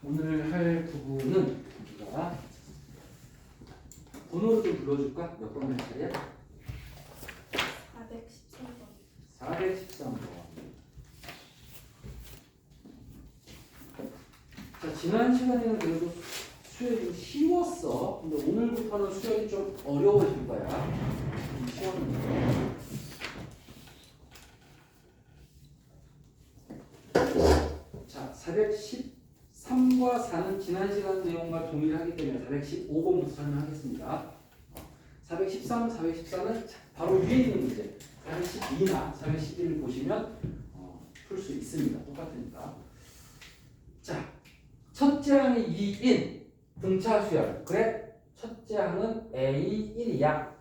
오늘 할 부분은 우리가 번호를 좀 불러줄까? 몇 번 할 차례야? 413번. 413번. 자, 지난 시간에는 그래도 수열이 좀 쉬웠어. 근데 오늘부터는 수열이 좀 어려워질 거야. 좀 쉬웠는데. 자, 413과 4는 지난 시간 내용과 동일하기 때문에 415번부터 설명하겠습니다. 413, 414는 바로 위에 있는 문제 412나 411을 보시면 풀 수 있습니다. 똑같으니까. 자, 첫째 항이 2인 등차 수열. 그래, 첫째 항은 A1이야.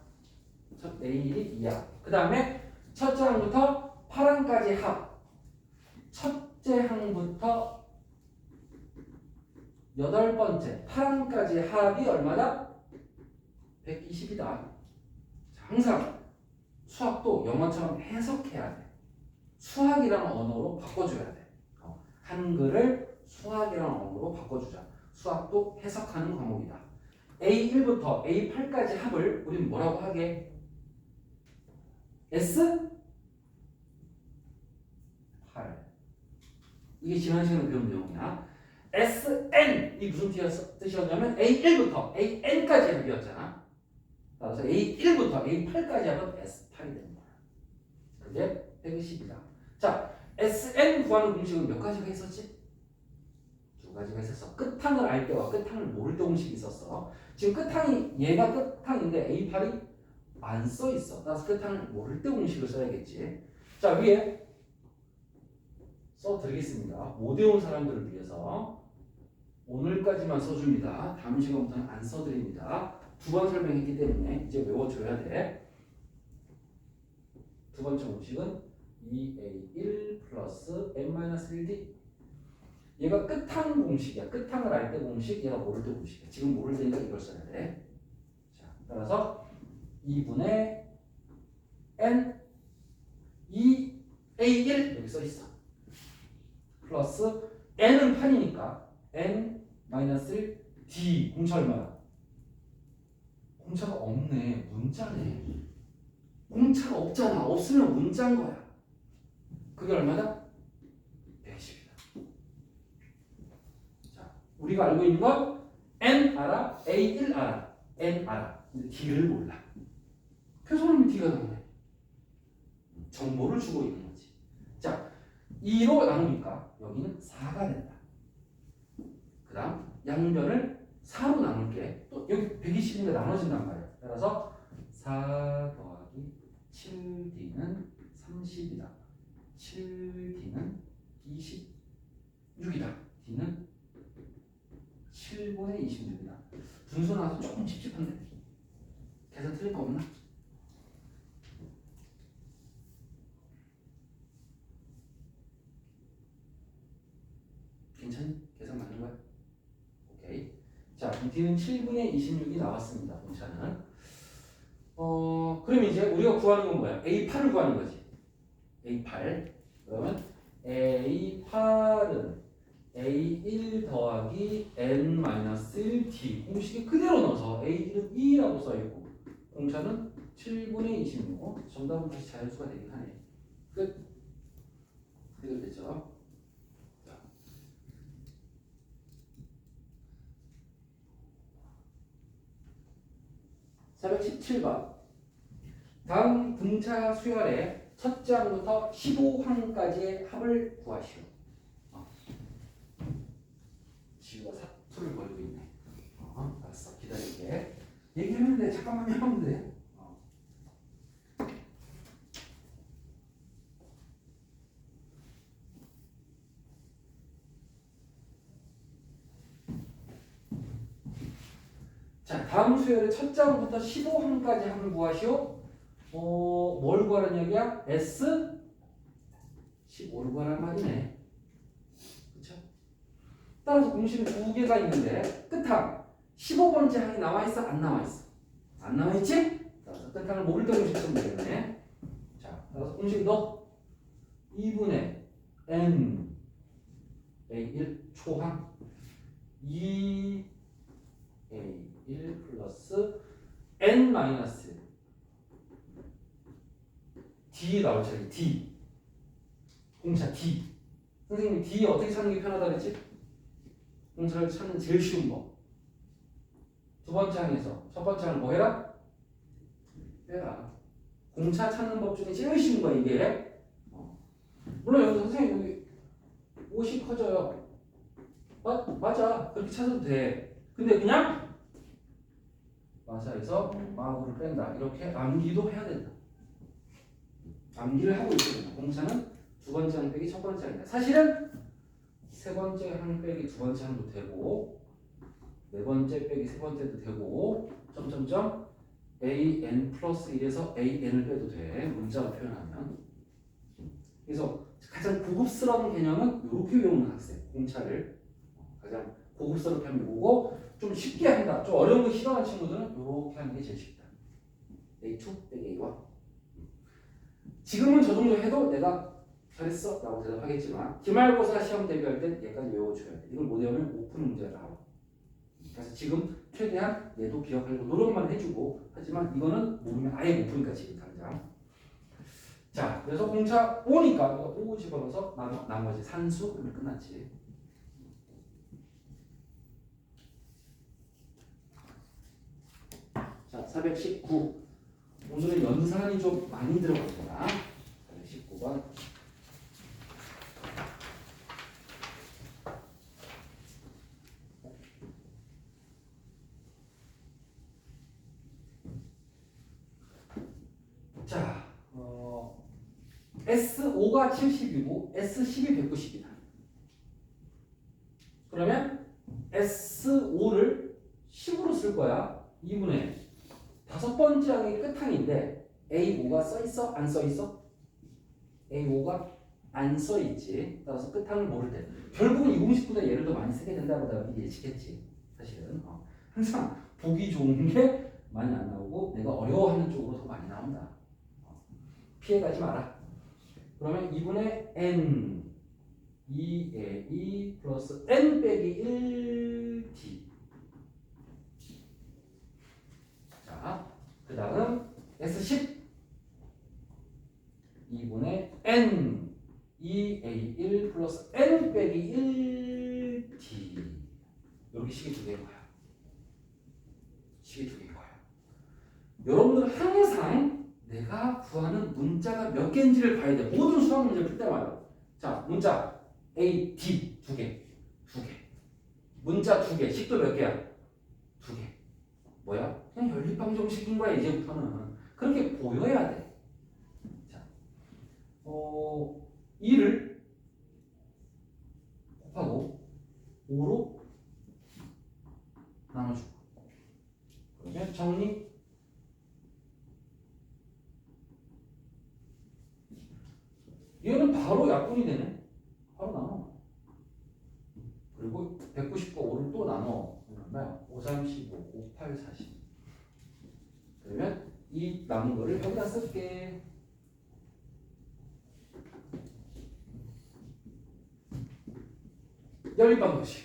첫 A1이 2야. 그 다음에 첫째 항부터 8항까지 합. 첫째 항부터 8번째 8항까지 합이 얼마다? 120이다. 항상 수학도 영어처럼 해석해야 돼. 수학이라는 언어로 바꿔줘야 돼. 한글을 수학이라는 언어로 바꿔주자. 수학도 해석하는 과목이다. A1부터 A8까지 합을 우리는 뭐라고 하게? S? 8. 이게 지난 시간에 배운 내용이야. SN 이 무슨 뜻이었냐면 A1부터 AN까지 합이었잖아. 따라서 A1부터 A8까지 합은 S8이 되는 거야. 그게 120이다. 자, SN 구하는 공식은 몇 가지가 있었지? 두 가지가 있었어. 끝항을 알 때와 끝항을 모를 때 공식이 있었어. 지금 끝항이 얘가 끝항인데 A8이 안 써 있어. 따라서 끝항을 모를 때 공식을 써야겠지. 자, 위에 써 드리겠습니다. 못 외운 사람들을 위해서 오늘까지만 써줍니다. 다음 시간부터는 안 써드립니다. 두 번 설명했기 때문에 이제 외워줘야 돼. 두 번째 공식은 2A1 플러스 N-1D. 얘가 끝항 공식이야. 끝항을 알 때 공식, 얘가 모를 때 공식이야. 지금 모를 때니까 이걸 써야 돼. 자, 따라서 2분의 N 2A1 여기 써 있어. 플러스 N은 8이니까 N-1D 공차 얼마야? 공차가 없네. 문자네. 공차가 없잖아. 없으면 문자인 거야. 그게 얼마다? 110이다. 자, 우리가 알고 있는 건 N 알아, A1 알아, N 알아. 근데 D를 몰라. 표준어는 D가 나오네. 정보를 주고 있는 거지. 자, 2로 나누니까 여기는 4가 된다. 그 다음 양변을 4로 나눌게. 또 여기 120인데 나눠진단 말이야. 따라서 4 더하기 7D는 30이다. 7D는 26이다. D는 7분의 26이다. 분수 나와서 조금 찝찝한데 계산 틀릴 거 없나? 괜찮니? 계산 맞는 거야? 오케이. 자, 이 D는 7분의 26이 나왔습니다. 공차는. 그럼 이제 우리가 구하는 건 뭐야? A8을 구하는 거지. A8. 그러면 A8은 A1 더하기 N-1D 공식에 그대로 넣어서 A1은 2라고 써있고 공차는 7분의 26. 정답은 다시 자연수가 되긴 하네. 끝. 해결됐죠? 417번. 다음 등차 수열의 첫째 항부터 15항까지의 합을 구하시오. 지우가 사투를 벌이고 있네. 알았어. 기다릴게. 얘기하면 돼. 잠깐만요 하면 돼. 자, 다음 수열의 첫째 항부터 15항까지 합을 구하시오. 뭘 구하라는 얘기야? S 15를 구하라는 말이네. 그쵸? 따라서 공식은 두 개가 있는데 끝항 15번째 항이 나와있어? 안 나와있어? 안 나와있지? 따라서 끝항을 모를 때 공식 쓰면 되겠네. 자, 따라서 공식 너 2분의 N A1 초항 2A1 플러스 N 마이너스 D 나올 차례 D. 공차 D. 선생님이 D 어떻게 찾는 게 편하다 그랬지? 공차를 찾는 제일 쉬운 법. 두 번째 항에서 첫 번째 항을 뭐 해라? 빼라. 공차 찾는 법 중에 제일 쉬운 거야 이게. 물론 여기 선생님 여기 옷이 커져요. 맞아. 그렇게 찾아도 돼. 근데 그냥 마사에서 마구를 뺀다. 이렇게 암기도 해야 된다. 암기를 하고 있거든요. 공차는 두 번째 항 빼기 첫 번째 항이다. 사실은 세 번째 항 빼기 두 번째 항도 되고 네 번째 빼기 세 번째도 되고 점점점 an 플러스 1에서 an을 빼도 돼. 문자로 표현하면. 그래서 가장 고급스러운 개념은 이렇게 외우는 학생. 공차를 가장 고급스럽게 하면 이거고 좀 쉽게 한다. 좀 어려운 거 싫어하는 친구들은 이렇게 하는 게 제일 쉽다. a2 빼기 a1. 지금은 저 정도 해도 내가 잘했어 라고 대답하겠지만 기말고사 시험 대비할 땐 얘까지 외워줘야 돼. 이걸 못 외우면 오픈 문제가 나와. 그래서 지금 최대한 얘도 기억하려고 노력만 해주고 하지만 이거는 모르면 아예 못 푸니까 지금 당장. 자, 그래서 공차 5니까 이거 5 집어넣어서 나머지 산수 그러면 끝났지. 자, 419. 오늘은 연산이 좀 많이 들어갑니다. 419번. 자, S5가 70이고 S10이 190이다. 그러면 S5를 10으로 쓸 거야. 2분의 다섯 번째 항의 끝항인데 A5가 써있어? 안 써있어? A5가 안 써있지. 따라서 끝항을 모를 때 결국은 이 공식보다 얘를 더 많이 쓰게 된다고 내가 미리 예측했지. 사실은 항상 보기 좋은 게 많이 안 나오고 내가 어려워하는 쪽으로 더 많이 나온다. 피해가지 마라. 그러면 2분의 n 2에 2 플러스 n 빼기 1t. 자, 그 다음 S10 2분의 n 2a1 플러스 n 빼기 1t. 이렇게 식이 두 개인 거야. 식이 두 개인 거야. 여러분들 항상 내가 구하는 문자가 몇 개인지를 봐야 돼. 모든 수학 문제를 풀 때마다. 자, 문자 A, D 두 개. 문자 두 개. 식도 몇 개야? 두 개. 뭐야? 그냥 연립방정식인 거야 이제부터는. 그렇게 보여야 돼. 자, 2를 곱하고 5로 나눠주고 그러면 정리. 얘는 바로 약분이 되네. 바로 나눠. 그리고 190과 5를 또 나눠. 그러면 5, 3, 15, 5, 8, 40. 그러면 이 남은 거를 여기다 쓸게. 연립방정식.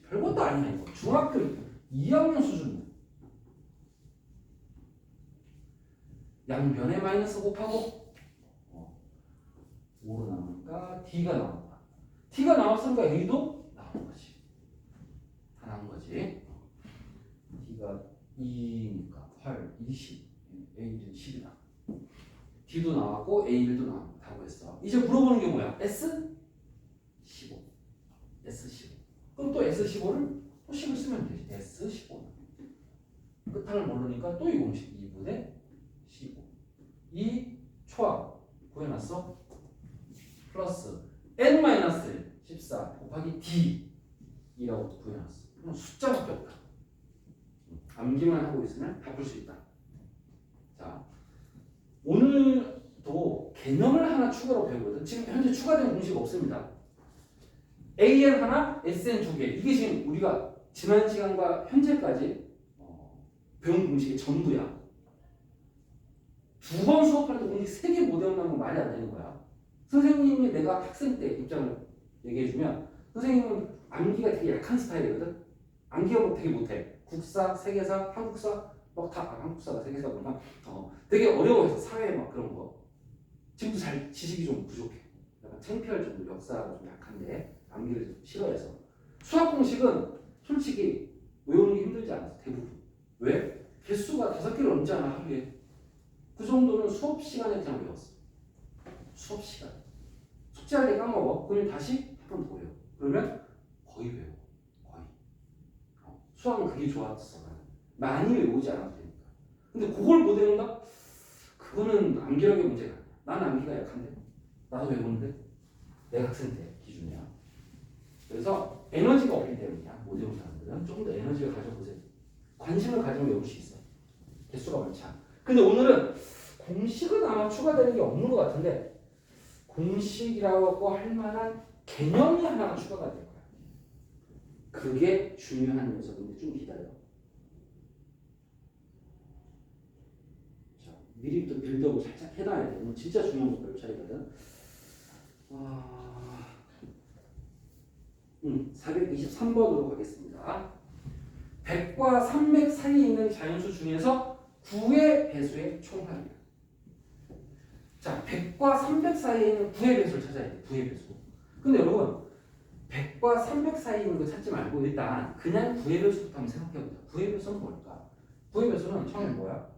별것도 아니야 이거. 중학교 2학년 수준. 양변에 마이너스 곱하고 5로 나오니까 D가 나온다. T가 나왔으니까 A도 나온 거지. 다 나온 거지. D가 2니까 8, 20. A는 10이다. D도 나왔고 A1도 나왔다고 했어. 이제 물어보는 게 뭐야? S15. 그럼 또 S15를 또 10을 쓰면 되지. S15는. 끝항을 모르니까 또 이 공식 2분의 15. 이 초합 구해놨어? 플러스 n-14 곱하기 d이라고 구해놨어. 그럼 숫자밖에 없다. 암기만 하고 있으면 다 풀 수 있다. 자, 오늘도 개념을 하나 추가로 배우거든. 지금 현재 추가된 공식 없습니다. AN 하나, SN 두 개. 이게 지금 우리가 지난 시간과 현재까지 배운 공식의 전부야. 두 번 수업할 때 공식 3개 못 외운다는 건 말이 안 되는 거야. 선생님이 내가 학생 때 입장을 얘기해주면 선생님은 암기가 되게 약한 스타일이거든. 암기가 뭐 되게 못해. 국사, 세계사, 한국사 막다 한국사가 세계사 보면 되게 어려워해서 사회 막 그런 거. 지금도 잘 지식이 좀 부족해. 약간 창피할 정도 역사가 좀 약한데 암기를 좀 싫어해서. 수학 공식은 솔직히 외우는 게 힘들지 않아서 대부분. 왜? 개수가 5개를 넘잖아 하루에. 그 정도는 수업 시간에 그냥 외웠어. 수업 시간. 숙제할 때 까먹어. 그러면 다시 한 번 더 외워. 그러면 거의 외워. 거의. 수학은 그게 좋았어. 많이 외우지 않아도 되니까. 근데 그걸 못 외운다? 그거는 암기력의 문제가 아니야. 나는 암기가 약한데. 나도 외우는데. 내 학생 때 기준이야. 그래서 에너지가 없기 때문이야. 못 외우는 사람들은 좀 더 에너지를 가져보세요. 관심을 가지면 외울 수 있어. 개수가 많지 않아. 근데 오늘은 공식은 아마 추가되는 게 없는 것 같은데 공식이라고 할 만한 개념이 하나가 추가가 될 거야. 그게 중요한 요소인데 좀 기다려. 자, 미리부터 빌드업을 살짝 해놔야 돼. 오늘 진짜 중요한 거 별 차이거든. 423번으로 가겠습니다. 100과 300 사이에 있는 자연수 중에서 9의 배수의 총합이야. 자, 100과 300 사이에 있는 9의 배수를 찾아야 돼. 9의 배수. 근데 여러분 100과 300 사이에 있는 거 찾지 말고 일단 그냥 9의 배수부터 한번 생각해보자. 9의 배수는 뭘까? 9의 배수는 처음에 뭐야?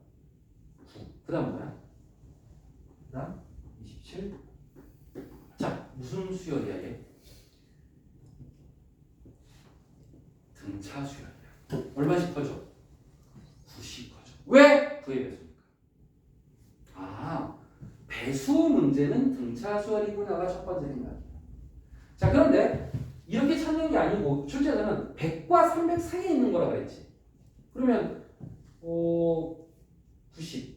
9. 그 다음 뭐야? 그 다음 27. 자, 무슨 수열이야 얘? 등차 수열이야. 얼마씩 커져? 9씩 커져. 왜? 9의 배수니까. 아, 배수 문제는 등차 수열이구나가 첫 번째 생각이야. 자, 그런데 이렇게 찾는 게 아니고 출제자는 100과 300 사이에 있는 거라고 했지. 그러면 90,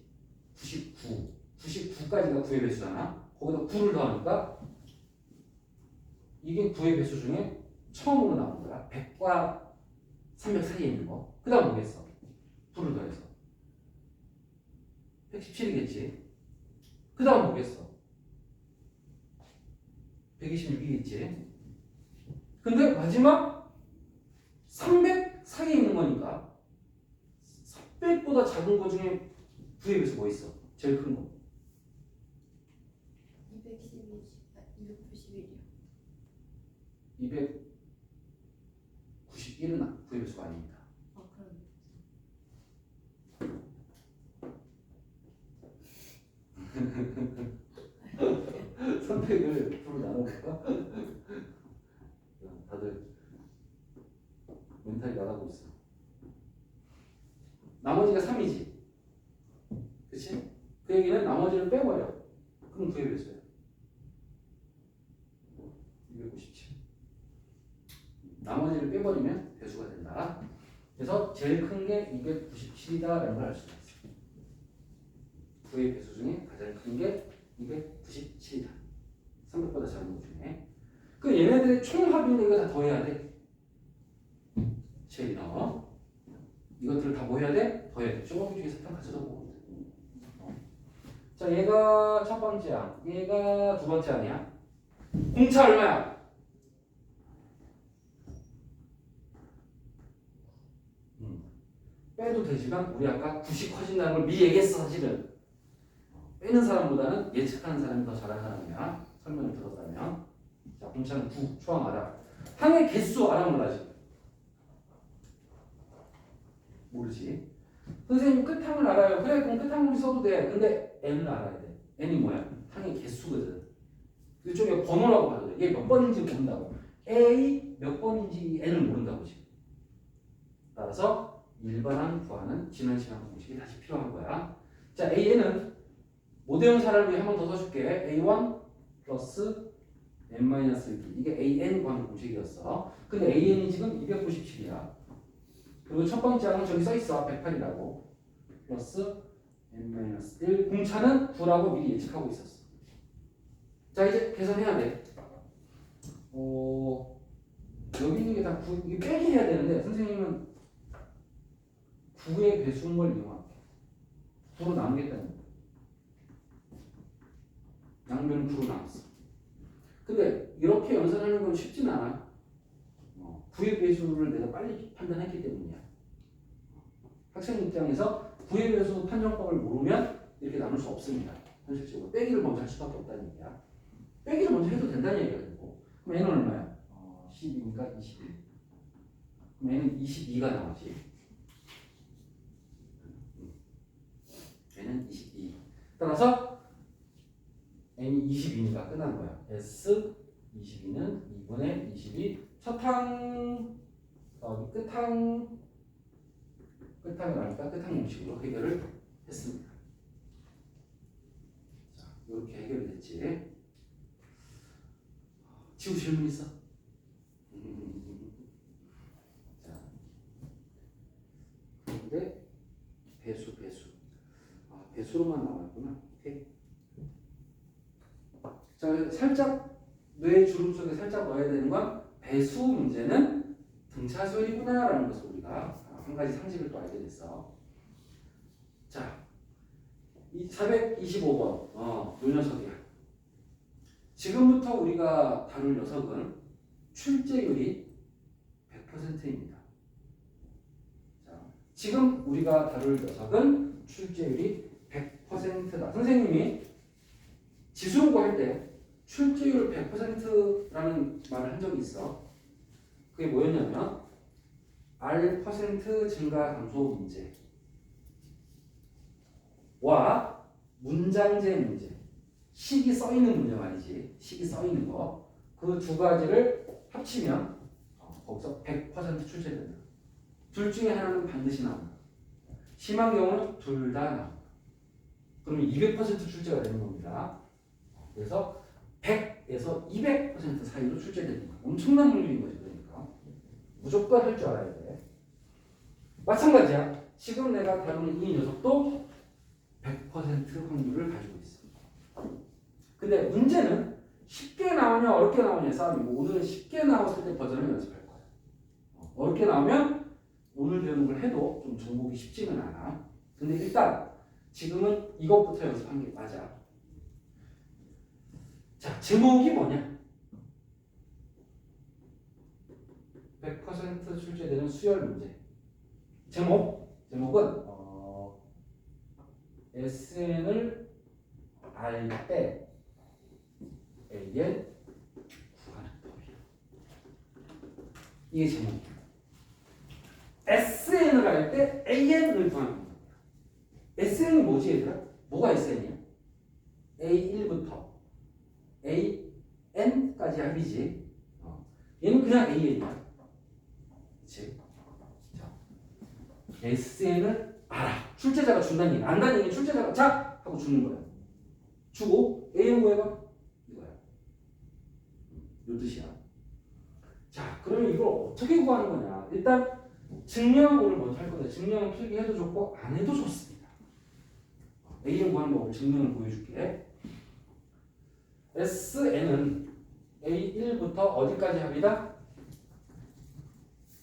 99, 99까지가 9의 배수잖아. 거기다 9를 더하니까 이게 9의 배수 중에 처음으로 나온 거야. 100과 300 사이에 있는 거. 그 다음 뭐겠어? 9를 더해서 117이겠지. 그 다음 뭐겠어? 126이겠지. 근데 마지막 300 사이에 있는 거니까 300보다 작은 거 중에 9의 배수 뭐 있어? 제일 큰 거. 291이요. 291은 9의 배수가 아닙니다. 그럼 300을 서로 나눠볼까? 다들 멘탈이 나가고 있어. 나머지가 3이지. 그치? 그 얘기는 나머지를 빼버려. 그럼 9의 배수야. 297. 나머지를 빼버리면 배수가 된다. 그래서 제일 큰 게 297이다라는 걸 알 수가 있어. 9의 배수 중에 가장 큰 게 297이다. 300보다 작은 것 중에. 그 얘네들의 총합인데 이거 다 더해야 돼. 제이너. 이것들을 다 뭐 해야 돼? 더해야 돼. 조금 중에서 평가쳐서 보고. 자, 얘가 첫 번째야. 얘가 두 번째 아니야? 공차 얼마야? 빼도 되지만 우리 아까 90 커진다는 걸 미리 얘기했어 사실은. 빼는 사람보다는 예측하는 사람이 더 잘하는 사람이야. 설명을 들었다면. 자, 공차는 9 초항 알아. 항의 개수 알아 몰라지? 모르지. 선생님 끝항을 알아요. 그래 그럼 끝항을 써도 돼. 근데 n을 알아야 돼. n이 뭐야? 항의 개수거든. 이쪽에 번호라고 봐도 돼. 얘 몇 번인지 모른다고. a 몇 번인지 n을 모른다고 지금. 따라서 일반항 구하는 지난 시간 공식이 다시 필요한 거야. 자, AN은 모대형 사례를 위해 한 번 더 써줄게. A1 플러스 n-1 이게 AN 구하는 공식이었어. 근데 AN이 지금 297이야. 그리고 첫 번째 항은 저기 써있어. 108이라고. 플러스 n-1 공차는 9라고 미리 예측하고 있었어. 자, 이제 계산해야 돼. 여기 있는 게 다 9, 이게 빼기 해야 되는데 선생님은 9의 배수인 걸 이용할게. 9로 나누겠다는 거야. 양변은 9로 나눴어. 근데 이렇게 연산하는 건 쉽진 않아. 부의 배수를 내가 빨리 판단했기 때문이야. 학생 입장에서 부의 배수 판정법을 모르면 이렇게 나눌 수 없습니다. 현실적으로 빼기를 먼저 할 수밖에 없다는 얘기야. 빼기를 먼저 해도 된다는 얘기가 되고. 그럼 얘는 얼마야? 12니까 21. 그럼 얘는 22가 나오지. 얘는 22. 따라서 n이 22니까 끝난 거야. S 22는 2분의 22. 첫항 끝항이 나니까 끝항 공식으로 해결을 했습니다. 자, 이렇게 해결이 됐지. 지우 질문 있어? 자, 근데 배수. 배수로만 나왔구나. 오케이. 자, 살짝 뇌 주름 속에 살짝 넣어야 되는 건 배수 문제는 등차수열이구나라는 것을 우리가 한 가지 상식을 또 알게 됐어. 자, 이 425번 요 녀석이야. 지금부터 우리가 다룰 녀석은 출제율이 100%입니다. 자, 지금 우리가 다룰 녀석은 출제율이 100%다. 선생님이 지수공부 할 때 출제율 100%라는 말을 한 적이 있어. 그게 뭐였냐면 R% 증가 감소 문제와 문장제 문제, 식이 써 있는 문제 말이지. 식이 써 있는 거. 그 두 가지를 합치면 거기서 100% 출제된다. 둘 중에 하나는 반드시 나온다. 심한 경우는 둘 다 나온다. 그러면 200% 출제가 되는 겁니다. 그래서 100에서 200% 사이로 출제됩니다. 엄청난 확률인 거죠. 그러니까 무조건 할 줄 알아야 돼. 마찬가지야. 지금 내가 다루는 이 녀석도 100% 확률을 가지고 있어. 근데 문제는 쉽게 나오냐 어렵게 나오냐의 싸움이고, 오늘은 쉽게 나왔을 때 버전을 연습할 거야. 어렵게 나오면 오늘 배우는 걸 해도 좀 정복이 쉽지는 않아. 근데 일단 지금은 이것부터 연습한 게 맞아. 자, 제목이 뭐냐? 100% 출제되는 수열 문제. 제목은 SN을 알 때 AN 구하는 법이야. 이게 제목이야. SN을 알 때 AN을 구하는 법이야. SN이 뭐지 얘들아? 뭐가 SN이야? A1부터 AN까지 합이지. 얘는 그냥 AN이야. 그치? 자, SN을 알아. 출제자가 준다는 얘기. 안다는 얘기 출제자가 자! 하고 주는 거야. 주고 AN 구해봐. 이거야. 요 뜻이야. 자, 그러면 이걸 어떻게 구하는 거냐. 일단 증명을 오늘 먼저 할 건데, 증명은 필기해도 좋고 안 해도 좋습니다. AN 구하는 법을 증명을 보여줄게. SN은 A1부터 어디까지 합이다?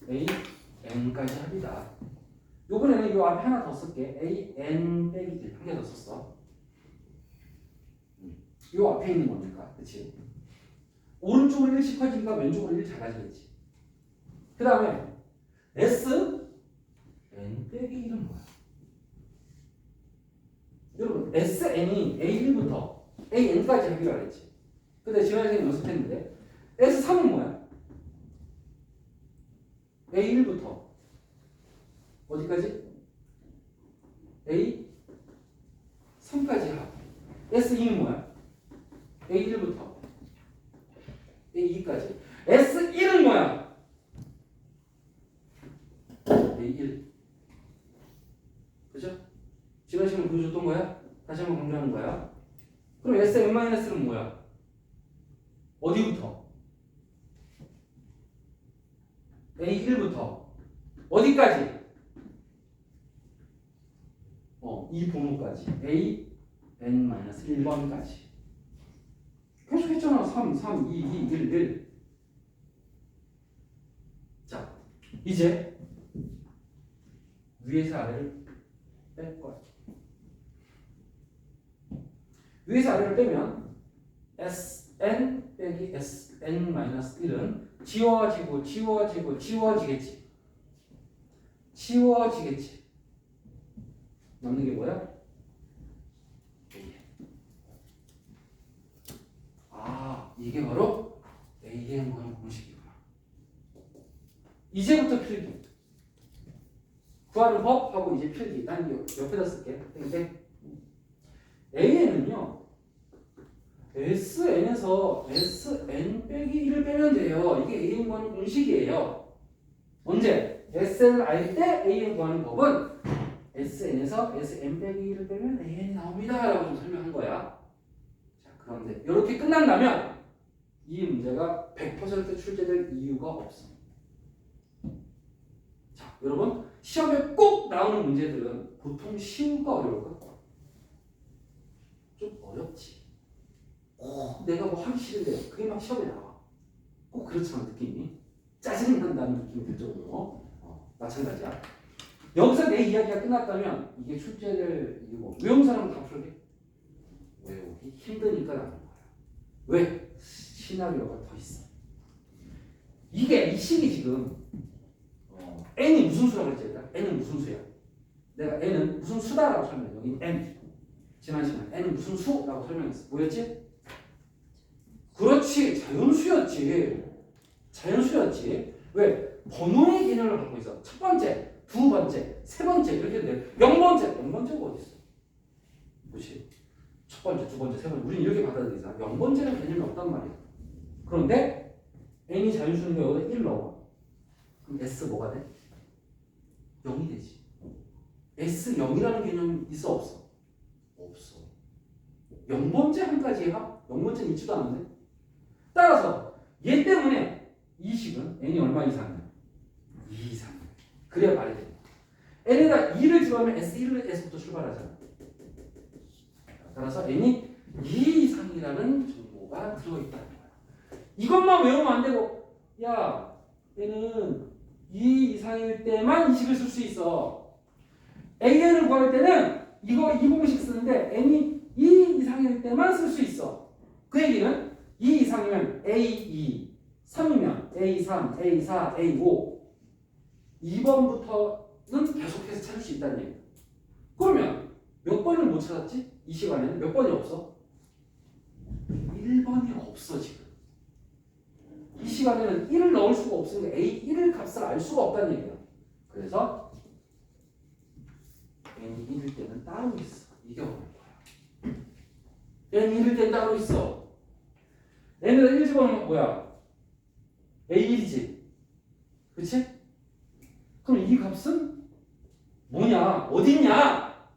AN까지 합이다. 요번에는 요 앞에 하나 더 쓸게. AN 빼기 1 한 개 더 썼어. 요 앞에 있는 겁니까? 그치? 오른쪽으로 1씩 커지니까 왼쪽으로 1 작아지겠지. 그 다음에 S N 빼기 1은 뭐야? 여러분 SN이 A1부터 AN까지 합의를 했지. 근데 지난 시간에 연습했는데 S3은 뭐야? A1부터 어디까지? A3까지 합. S2는 뭐야? A1부터 A2까지. S1은 뭐야? A1. 그죠? 지난 시간에 보여줬던 거야? 다시 한번 강조하는 거야. 그럼 Sn-는 뭐야? 어디부터? A1부터 어디까지? 이 번호까지. AN-1번까지. 계속 했잖아. 3, 3, 2, 2, 1, 1. 자, 이제 위에서 아래를 뺄 거야. 위에서 아래를 빼면 S Sn 빼기 Sn 마이너스 1은 지워지겠지. 지워지겠지. 남는 게 뭐야? 아, 이게 바로 AN 관계 공식이구나. 이제부터 필기. 구하는 법 하고 이제 필기. 난 옆에다 쓸게. 근데 AN은요. SN에서 SN 빼기 1을 빼면 돼요. 이게 AN 구하는 공식이에요. 언제? SN을 알 때 AN 구하는 법은 SN에서 SN 빼기 1을 빼면 AN이 나옵니다. 라고 좀 설명한 거야. 자, 그런데 이렇게 끝난다면 이 문제가 100% 출제될 이유가 없어. 자, 여러분 시험에 꼭 나오는 문제들은 보통 쉬울까 어려울까? 좀 어렵지. 내가 뭐 하기 싫은데 그게 막 시험에 나와. 꼭 그렇잖아 느낌이. 짜증이 난다는 느낌이 들 정도로. 마찬가지야. 여기서 내 이야기가 끝났다면 이게 출제될 이유고 외우사람은 다 풀게. 외우기 힘드니까 나오는 거야. 왜? 시나리오가 더 있어. 이게 이 식이 지금 n이 무슨 수라고 했지? n은 무슨 수야? 내가 n은 무슨 수다라고 설명해. 여기 n. 지난 시간에 n은 무슨 수라고 설명했어. 뭐였지? 그렇지. 자연수였지. 자연수였지. 왜? 번호의 개념을 갖고 있어. 첫 번째, 두 번째, 세 번째 이렇게 돼. 0번째. 0번째가 어디 있어? 그렇지. 첫 번째, 두 번째, 세 번째. 우리는 이렇게 받아들이잖아. 0번째는 개념이 없단 말이야. 그런데 n이 자연수인데 여기다 1 넣어. 그럼 s 뭐가 돼? 0이 되지. S0이라는 개념이 있어 없어? 없어. 0번째 한까지야? 0번째는 있지도 않은데? 따라서 얘 때문에 이 식은 n이 얼마 이상이야? 2 이상이야. 그래야 말이 돼. n에다 2를 집어넣으면 S1에서부터 출발하잖아. 따라서 n이 2 이상이라는 정보가 들어있다는 거야. 이것만 외우면 안 되고 야 n은 2 이상일 때만 이 식을 쓸 수 있어. AN을 구할 때는 이 공식 쓰는데 n이 2 이상일 때만 쓸 수 있어. 그 얘기는 2 이상이면 A2, 3이면 A3, A4, A5 2번부터는 계속해서 찾을 수 있다는 얘기야. 그러면 몇 번을 못 찾았지? 이 시간에는 몇 번이 없어? 1번이 없어 지금. 이 시간에는 1을 넣을 수가 없으니까 A1을 값을 알 수가 없다는 얘기야. 그래서 n이 1일 때는 따로 있어. 이게 어려운 거야. n이 1일 때는 따로 있어. n에다 1 집어넣으면 뭐야? A1이지. 그치? 그럼 이 값은 뭐냐? 어딨냐?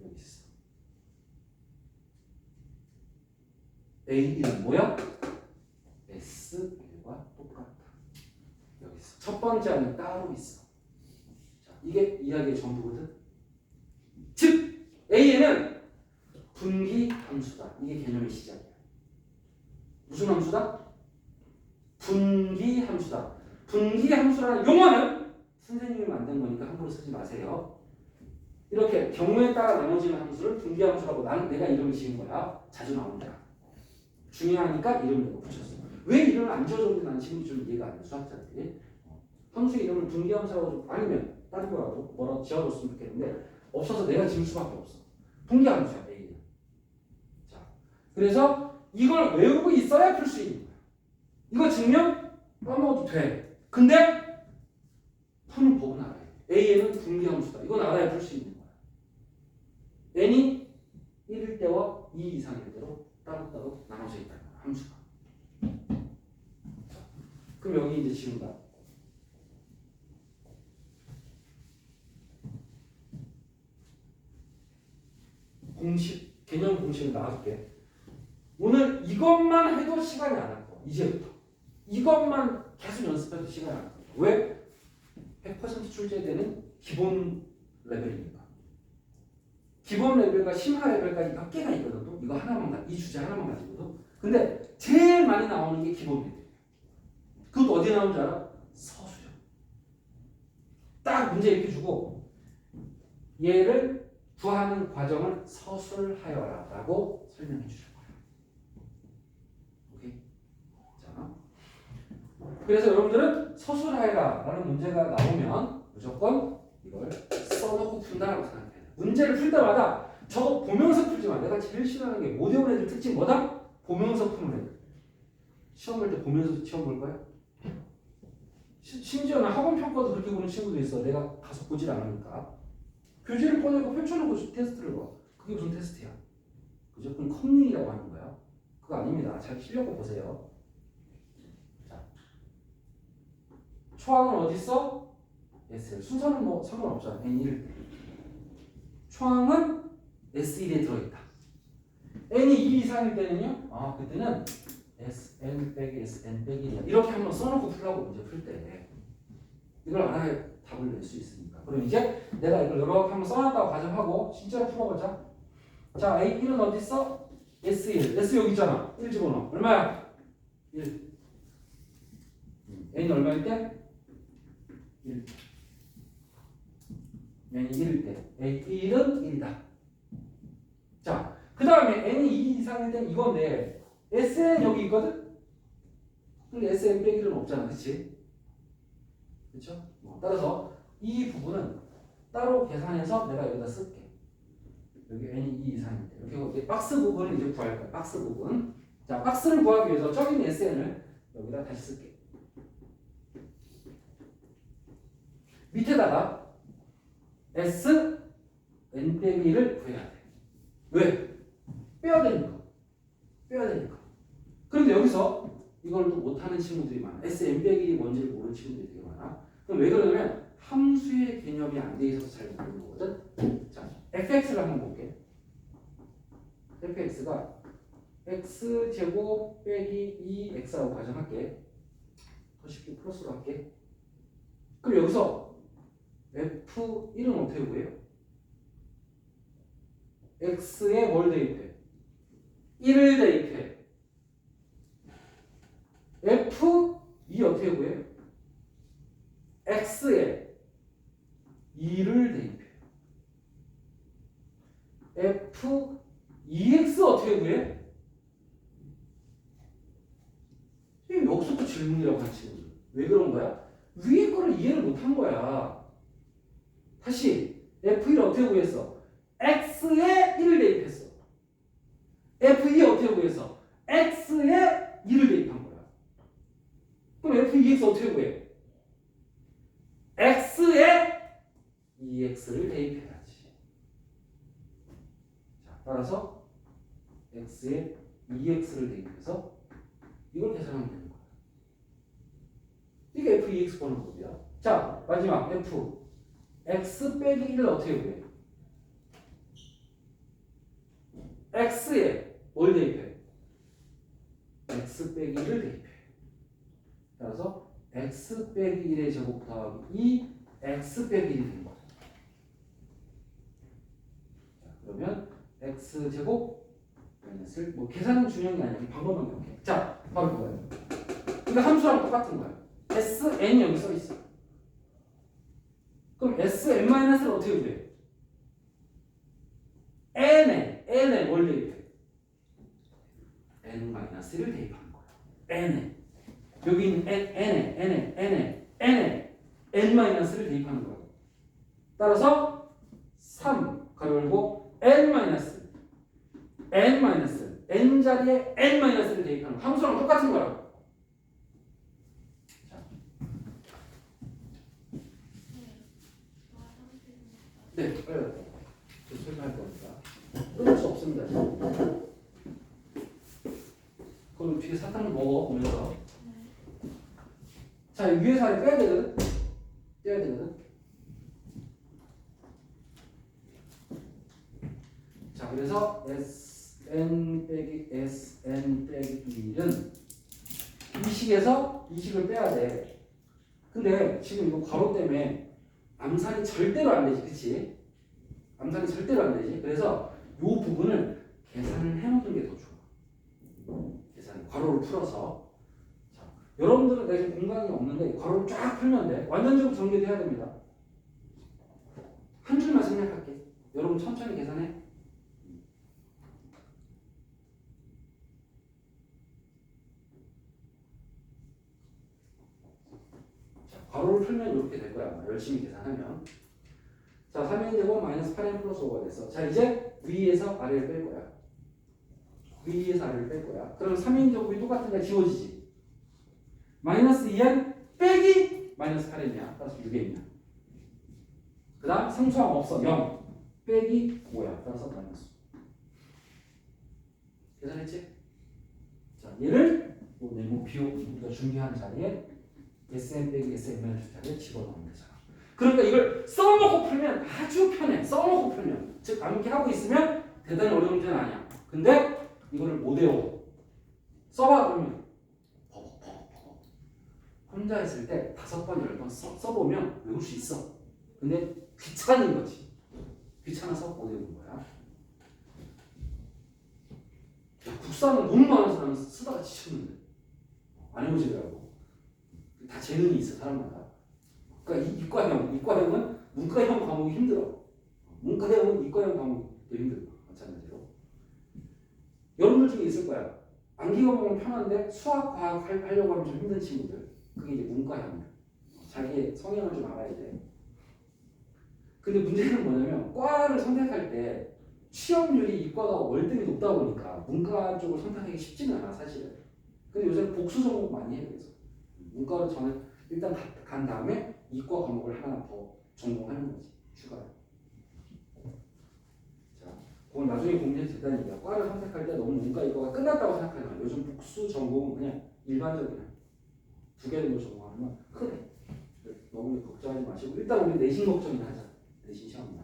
여기 있어. A1은 뭐야? S1과 똑같다. 여기 있어. 첫 번째 안에 따로 있어. 자, 이게 이야기의 전부거든. 즉, A에는 분기 함수다. 이게 개념의 시작이야. 무슨 함수다? 분기 함수다. 분기 함수라는 용어는 선생님이 만든 거니까 함부로 쓰지 마세요. 이렇게 경우에 따라 나눠지는 함수를 분기 함수라고 내가 이름을 지은 거야. 자주 나온다. 중요하니까 이름을 내가 붙였어. 왜 이름을 안 지어줬는지 나는 지금 좀 이해가 안 돼. 수학자들이. 함수의 이름을 분기 함수라고 아니면 다른 거라도 뭐라고 지어줬으면 좋겠는데 없어서 내가 지을 수밖에 없어. 분기 함수야. A는. 자, 그래서 이걸 외우고 있어야 풀 수 있는 거야. 이거 증명 까먹어도 돼. 근데 푸는 법은 알아야 돼. A에는 분기함수다. 이건 알아야 풀 수 있는 거야. n이 1일 때와 2 이상일 때로 따로따로 나눠져 있다는 거야. 함수가. 자, 그럼 여기 이제 지운다. 공식, 개념 공식을 나와줄게. 오늘 이것만 해도 시간이 안 할 거야. 이제부터. 이것만 계속 연습해도 시간이 안 할 거야. 왜? 100% 출제되는 기본 레벨이니까. 기본 레벨과 심화 레벨까지 몇 개가 있거든. 또 이거 하나만 이 주제 하나만 가지고도. 근데 제일 많이 나오는 게 기본 레벨이야. 그것도 어디에 나오는 줄 알아? 서술형. 딱 문제 이렇게 주고 얘를 구하는 과정을 서술하여라 라고 설명해 주는 거야. 그래서 여러분들은 서술하여라 라는 문제가 나오면 무조건 이걸 써놓고 푼다라고 생각해야 돼요. 문제를 풀 때마다 저거 보면서 풀지 마. 내가 제일 싫어하는 게 못 외운 애들 특징 뭐다? 보면서 푸는 애들. 시험 볼 때 보면서 시험 볼 거야? 심지어는 학원 평가도 그렇게 보는 친구도 있어. 내가 가서 보질 않으니까. 교재를 꺼내고 펼쳐놓고 테스트를 봐. 그게 무슨 테스트야? 그죠? 그건 컨닝이라고 하는 거야. 그거 아닙니다. 잘 실력을 보세요. 자, 초항은 어디 있어? SL. 순서는 뭐 상관없잖아. N1. 초항은 S1에 들어있다. N이 2 이상일 때는요. 그때는 SN 빼기 SN 빼기 1 이렇게 한번 써놓고 풀라고 문제 풀 때. 이걸 알아야 답을 낼 수 있으니까. 그럼 이제 내가 이걸 이렇게 한번 써놨다고 가정하고 진짜로 풀어보자. 자, A1은 어디 있어? S1. S 여기 있잖아. 1 집어넣어. 얼마야? 1. N이 얼마일 때? 1. N이 1일 때. A1은 1이다. 자, 그 다음에 N이 2 이상일 땐 이건데 SN 여기 있거든? 근데 SN 빼기 1은 없잖아. 그치? 그쵸? 따라서 이 부분은 따로 계산해서 내가 여기다 쓸게. 여기 N이 2 이상일 때. 이렇게 박스 부분을 이제 구할 거야. 박스 부분. 자, 박스를 구하기 위해서 저기 있는 SN을 여기다 다시 쓸게. 밑에다가 S N 빼기 1을 구해야 돼. 왜? 빼야 되니까. 빼야 되니까. 그런데 여기서 이걸 또 못하는 친구들이 많아. S N 빼기 1이 뭔지를 모르는 친구들이 되게 많아. 그럼 왜 그러냐면 함수의 개념이 안 돼 있어서 잘 모르는 거거든. 자, fx를 한번 볼게. fx가 x제곱 빼기 2x라고 가정할게. 더 쉽게 플러스로 할게. 그럼 여기서 f1은 어떻게 구해요? x에 뭘 대입해? 1을 대입해. f2 어떻게 구해요? x에 2를 대입해. f2x 어떻게 구해? 이게 여기서도 질문이라고 한 친구들. 왜 그런 거야? 위에 거를 이해를 못한 거야. 다시 f1을 어떻게 구했어? x에 1을 대입했어. f2 어떻게 구했어? x에 2를 대입한 거야. 그럼 f2x 어떻게 구해? x에 2x를 대입해야지. 자, 따라서 x에 2x를 대입해서 이걸 계산하면 되는 거야. 이게 f2x 보는 법이야. 자, 마지막 f x 빼기 1을 어떻게 구해? x에 뭘 대입해? x 빼기 1을 대입해. 따라서 x 빼기 1의 제곱 더하기 2 x 빼기 1이 되는 거야. 자, 그러면 x 제곱 마이너스 뭐 계산은 중요한 게 아니야. 방법만 이렇게. 자, 바로 그거예요. 이거 함수랑 똑같은 거야. SN 여기 써 있어. 그럼 SN-를 어떻게 구해? N에 뭘 대입해? N-를 대입하는 거야. N에. 여기 있는 N에 N-를 대입하는 거야. 따라서 3 가로 열고 N 자리에 N-를 대입하는 거야. 함수랑 똑같은 거라고. 네, 빨리 갈게요. 설명할 거니까. 끊을 수 없습니다. 그럼 뒤에 사탕을 먹어, 보면서. 자, 위에 살을 빼야 되거든? 떼야 되거든? 자, 그래서 SN 빼기 1은 이 식에서 이 식을 빼야 돼. 근데 지금 이거 괄호 때문에 암산이 절대로 안 되지, 그치? 암산이 절대로 안 되지. 그래서 이 부분을 계산을 해놓는 게 더 좋아. 계산, 괄호를 풀어서. 자, 여러분들은 내가 지금 공간이 없는데 괄호를 쫙 풀면 돼. 완전적으로 정리해야 됩니다. 한 줄만 생략할게. 여러분 천천히 계산해. 괄호를 풀면 이렇게 될 거야. 열심히 계산하면. 자, 3n 제곱 마이너스 8n 플러스 5가 됐어. 자, 이제 위에서 아래를 뺄 거야. 위에서 아래를 뺄 거야. 그럼 3n 제곱이 똑같으니까 지워지지. 마이너스 2n 빼기 마이너스 8n이야. 따라서 6n이야. 그 다음 상수항 없어. 0 빼기 5야. 따라서 마이너스. 계산했지? 자, 얘를 네모 비우 우리가 준비한 자리에 Sn 빼기 Sn 자리에 집어넣으면 되잖아. 그러니까 이걸 써놓고 풀면 아주 편해. 써놓고 풀면. 즉 암기하고 있으면 대단히 어려운 문제는 아니야. 근데 이거를 못 외워. 써봐 그러면 버벅. 혼자 했을 때 5번, 10번 써보면 외울 수 있어. 근데 귀찮은 거지. 귀찮아서 못 외우는 거야. 야, 국사는 너무 많아서 나는 쓰다가 지쳤는데 안 해보지더라고. 다 재능이 있어 사람마다. 그러니까 이과형은 문과형 과목이 힘들어. 문과형은 이과형 과목이 더 힘들어. 마찬가지로. 여러분들 중에 있을 거야. 암기 과목은 편한데 수학, 과학 하려고 하면 좀 힘든 친구들. 그게 이제 문과형이야. 자기의 성향을 좀 알아야 돼. 근데 문제는 뭐냐면 과를 선택할 때 취업률이 이과가 월등히 높다 보니까 문과 쪽을 선택하기 쉽지는 않아 사실은. 근데 요새 복수 전공 많이 해요. 그래서 문과를 저는 일단 간 다음에 이과 과목을 하나 더 전공하는 거지 추가로. 자, 그건 나중에 고민해도 된다는 얘기야. 과를 선택할 때 너무 문과 이과가 끝났다고 생각하지 마. 요즘 복수 전공은 그냥 일반적이야. 2개 정도 전공하면 크네. 너무 걱정하지 마시고 일단 우리 내신 걱정이나 하자. 내신 시험이나.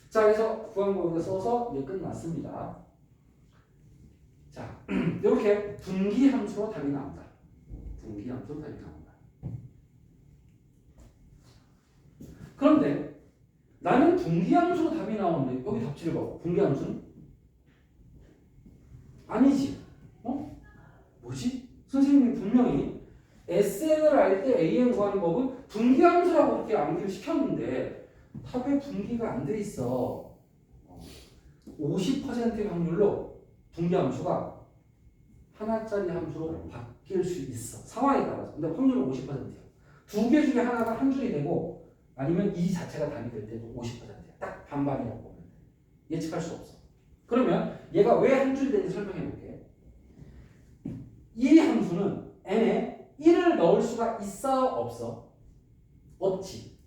자, 그래서 구한거에다 써서 이제 끝났습니다. 자, 이렇게 분기함수로 답이 나온다. 분기함수로 답이 나온다. 그런데 나는 분기함수로 답이 나오는데 여기 답지를 봐. 분기함수는? 아니지. 뭐지? 선생님이 분명히 SN을 알 때 AN 구하는 법은 분기함수라고 이렇게 암기를 시켰는데 답에 분기가 안 돼 있어. 50%의 확률로 분기함수가 하나짜리 함수로 바뀔 수 있어. 상황에 따라서. 근데 확률은 50%야. 두 개 중에 하나가 한 줄이 되고 아니면 이 자체가 답이 될 때도 50%야. 딱 반반이라고 보면 돼. 예측할 수 없어. 그러면 얘가 왜 한 줄이 되는지 설명해 볼게. 이 함수는 n에 1을 넣을 수가 있어? 없어? 없지.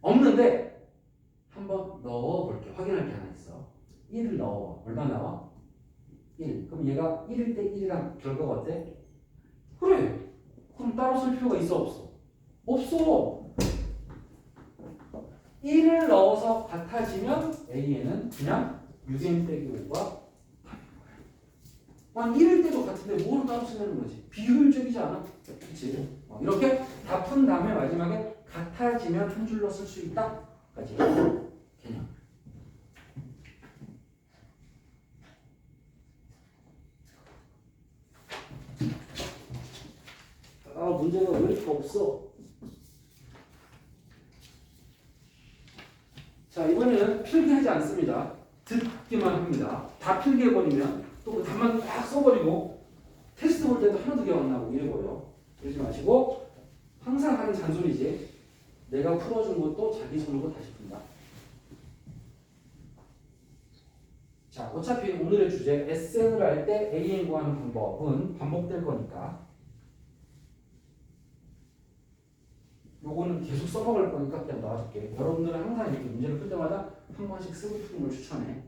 없는데 한번 넣어볼게. 확인할 게 하나 있어. 1을 넣어. 얼마 나와? 1. 그럼 얘가 1일 때 1이랑 결과가 어때? 그래. 그럼 따로 쓸 필요가 있어? 없어? 없어. 1을 넣어서 같아지면 A에는 그냥 6n 빼기 5가 답인 거야. 1일 때도 같은데 뭐를 따로 쓰는 거지? 비효율적이지 않아? 그치? 이렇게 다 푼 다음에 마지막에 같아지면 한 줄로 쓸 수 있다? 까지 개념. 문제가 왜 이렇게 없어? 자, 이번에는 필기하지 않습니다. 듣기만 합니다. 다 필기해버리면 또 그 답만 딱 써버리고 테스트 볼 때도 하나도 기억 안 나고 이래버려. 그러지 마시고 항상 하는 잔소리지. 내가 풀어준 것도 자기 손으로 다시 푼다. 자, 어차피 오늘의 주제 SN을 알 때 AN 구하는 방법은 반복될 거니까 요거는 계속 써먹을 거니까 그냥 놔줄게. 여러분들은 항상 이렇게 문제를 풀 때마다 한 번씩 쓰고 푸는 걸 추천해.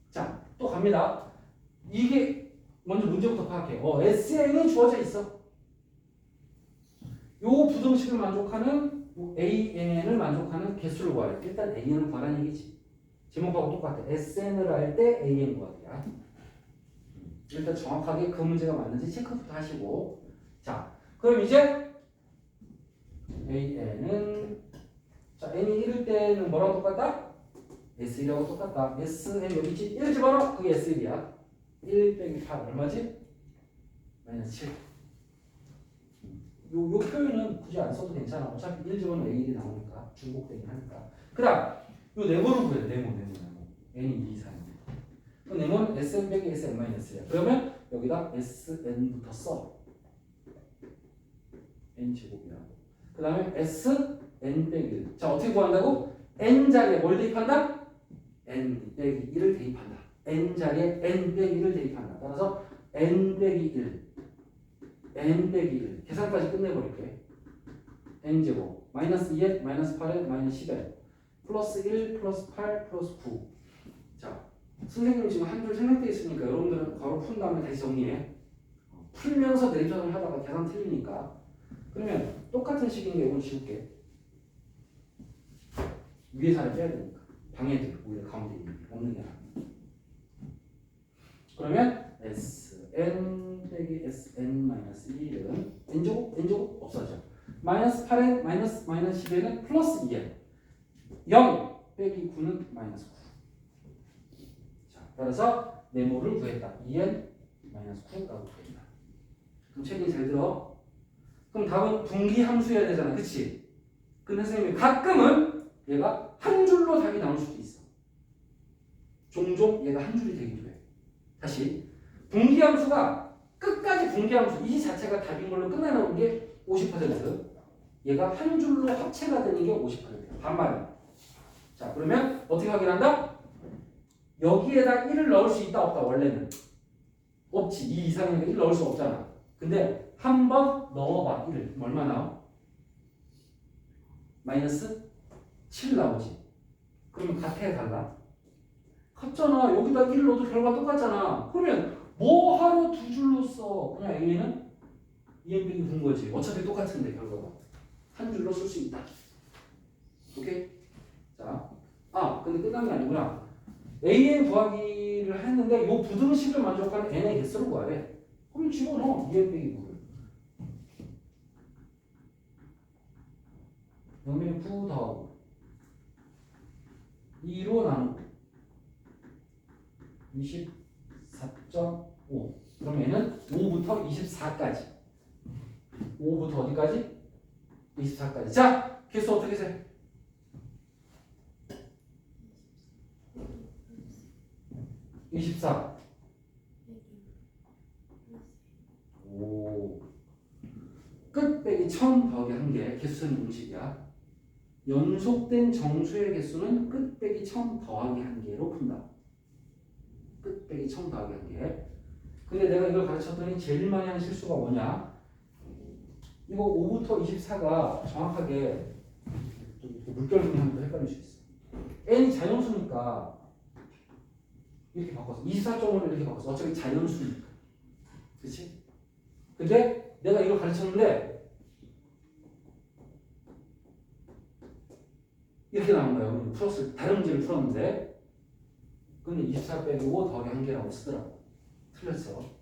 자, 또 갑니다. 이게 먼저 문제부터 파악해. SN이 주어져 있어. 요 부등식을 만족하는 AN을 만족하는 개수를 구하래. 일단 AN을 구하라는 얘기지. 제목하고 똑같아. SN을 알 때 AN 구하기야. 일단 정확하게 그 문제가 맞는지 체크부터 하시고. 자, 그럼 이제 AN은 자 n이 1일 때는 뭐라고 똑같다? S1하고 똑같다. SN 여기 있지? 1 집어넣어. 그게 S1이야. 1 빼기 8 얼마지? 마이너스 7. 요 표현은 굳이 안 써도 괜찮아. 어차피 1 집어넣으면 A1이 나오니까 중복되긴 하니까. 그 다음 요 네모를 구해. 네모 n이 2 이상인데 그 네모는 Sn 빼기 Sn 마이너스야. 그러면 여기다 SN부터 써. n 제곱이야. 그 다음에 S n 빼기 1. 자, 어떻게 구한다고? n 자리에 뭘 대입한다? n 빼기 1을 대입한다. n 자리에 n 빼기 1을 대입한다. 따라서 n 빼기 1, n 빼기 1. 계산까지 끝내버릴게. n제곱 마이너스 2n, 마이너스 8n, 마이너스 10n 플러스 1, 플러스 8, 플러스 9. 자, 선생님 지금 한 줄 생략되어 있으니까 여러분들은 바로 푼 다음에 다시 정리해. 풀면서 내리전을 하다가 계산 틀리니까. 그러면 똑같은 식인데 이걸 지울게. 위에 살을 빼야 되니까. 방해돼. 오히려 가운데 없는 게 나아. 그러면 Sn 빼기 Sn 마이너스 1은 n제곱 없어져. 마이너스 8n 마이너스 10n은 플러스 2n. 0 빼기 9는 마이너스 9. 자, 따라서 네모를 구했다. 2n 마이너스 9라고 구했다. 그럼 책이 잘 들어. 그럼 답은 분기함수여야 되잖아. 그치? 근데 선생님이 가끔은 얘가 한 줄로 답이 나올 수도 있어. 종종 얘가 한 줄이 되기도 해. 다시 분기함수가 끝까지 분기함수 이 자체가 답인 걸로 끝나는 게 50%. 얘가 한 줄로 합체가 되는 게 50%예요. 반반이야. 자, 그러면 어떻게 확인한다? 여기에다 1을 넣을 수 있다 없다? 원래는 없지. 2 이상이니까 1 넣을 수 없잖아. 근데 한 번 넣어봐. 1을. 얼마 나와? 마이너스 7 나오지. 그러면 같아 달라? 같잖아. 여기다 1 넣어도 결과 똑같잖아. 그러면 뭐하러 두 줄로 써? 그냥 A는 2n 빼기 9인 거지. 어차피 똑같은데 결과가. 한 줄로 쓸 수 있다. 오케이? 자, 근데 끝난 게 아니구나. AN 구하기를 했는데 이 부등식을 만족하는 n의 개수를 구하래. 그럼 집어넣어. 2n 빼기 9를. 0에 9 더하고 2로 나누고 24.5. 그럼 얘는 5부터 24까지. 5부터 어디까지? 24까지. 자, 개수 어떻게 세? (24) 오. 끝 빼기 1000 더하기 1개. 개수선 공식이야. 연속된 정수의 개수는 끝 빼기 1000 더하기 1개로 푼다. 끝 빼기 1000 더하기 1개. 근데 내가 이걸 가르쳤더니 제일 많이 하는 실수가 뭐냐? 이거 5부터 24가 정확하게 물결 분량도 헷갈릴 수 있어. n이 자연수니까 이렇게 바꿨어. 24.5를 이렇게 바꿨어. 어차피 자연수니까. 그치? 근데 내가 이걸 가르쳤는데 이렇게 나온 거예요. 다른 문제를 풀었는데 근데 24 빼기 5 더하기 1개라고 쓰더라고. 틀렸어.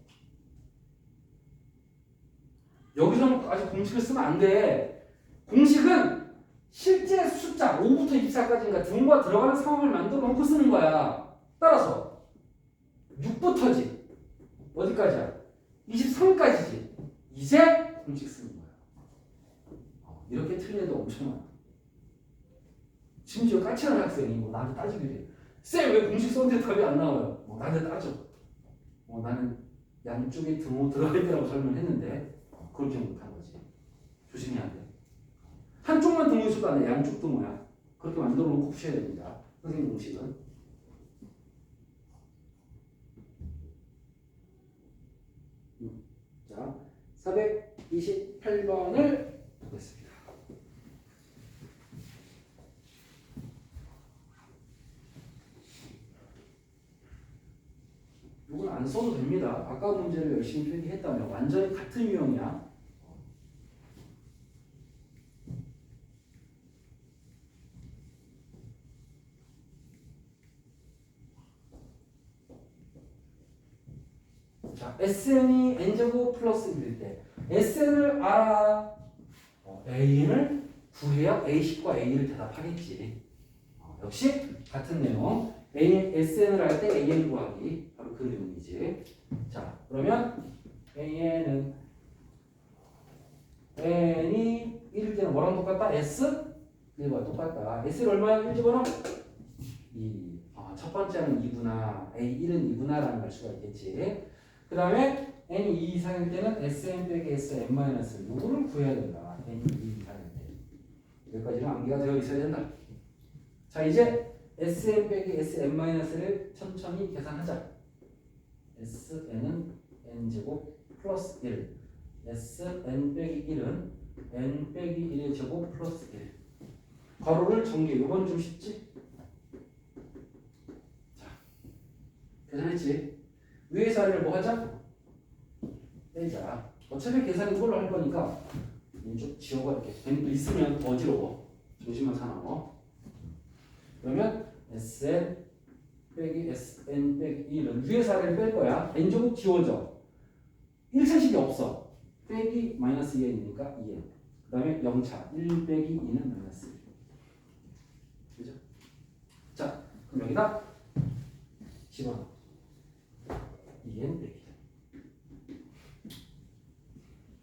여기서는 아직 공식을 쓰면 안 돼. 공식은 실제 숫자 5부터 24까지니까 등과 들어가는 상황을 만들어 놓고 쓰는 거야. 따라서 6부터지. 어디까지야? 23까지지. 이제 공식 쓰는 거야. 이렇게 틀린 애도 엄청 많아. 심지어 까칠한 학생이 나한테 따지기도 해. 쌤, 왜 공식 썼는데 답이 안 나와요? 나한테 따져. 나는 양쪽에 등호 들어갈 때라고 설명했는데 그렇게 못한 거지. 조심해야 돼. 한쪽만 등호 있어도 안 돼. 양쪽 등호야. 그렇게 만들어 놓고 푸셔야 됩니다. 선생님 공식은. 자, 428번을 보겠습니다. 이건 안 써도 됩니다. 아까 문제를 열심히 필기했다면 완전히 같은 유형이야. 자, SN이 n제곱 플러스 1일 때 SN을 알아. AN을 구해야 A10과 A를 대답하겠지. 역시 같은 내용. SN을 할 때 AN 구하기. 바로 그 내용이지. 자, 그러면 AN은 N이 1일 때는 뭐랑 똑같다? S? 1과 똑같다. S를 얼마야? 1 집어넣어? 2. 첫 번째는 2구나. A1은 2구나라는 걸 수가 있겠지. 그 다음에 n이 2 이상일 때는 sn 빼기 sn 마이너스 요거를 구해야 된다. n이 2 이상일 때. 여기까지는 암기가 되어 있어야 된다. 자, 이제 Sn 빼기 Sn-를 천천히 계산하자. Sn은 n제곱 플러스 1, Sn 빼기 1은 n 빼기 1의 제곱 플러스 1. 괄호를 전개. 이건 좀 쉽지? 자, 계산했지? 위에서 아래를 뭐 하자? 빼자. 어차피 계산 이걸로 할 거니까 좀 지워가 이렇게 있으면 더 어지러워. 중심만 사나워. 그러면 Sn 빼기 Sn 빼기 1은 위에서 아래를 뺄 거야. n제곱 지워져. 1차식이 없어. 빼기 마이너스 2n이니까 2n. 그 다음에 0차 1 빼기 2는 마이너스 1. 그죠? 자, 그럼 여기다 집어넣어. 2n 빼기.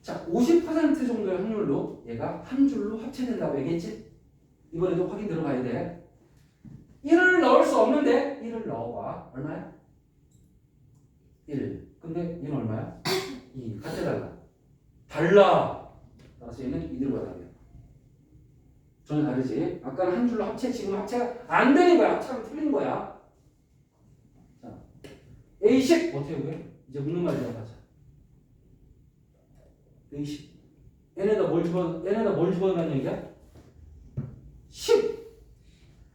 자, 50% 정도의 확률로 얘가 한 줄로 합체된다고 얘기했지? 이번에도 확인 들어가야 돼. 1을 넣을 수 없는데 1을 넣어봐. 얼마야? 1. 근데 얘는 얼마야? 2. 같아 달라? 달라. 따라서 얘는 이대로 가야 돼. 전혀 다르지? 아까는 한 줄로 합체, 지금 합체가 안 되는 거야. 합체가 틀린 거야. 자, A식 어떻게 해? 이제 묻는 말 대답하자. A식. 얘네다 뭘 집어넣는 얘기야? 10.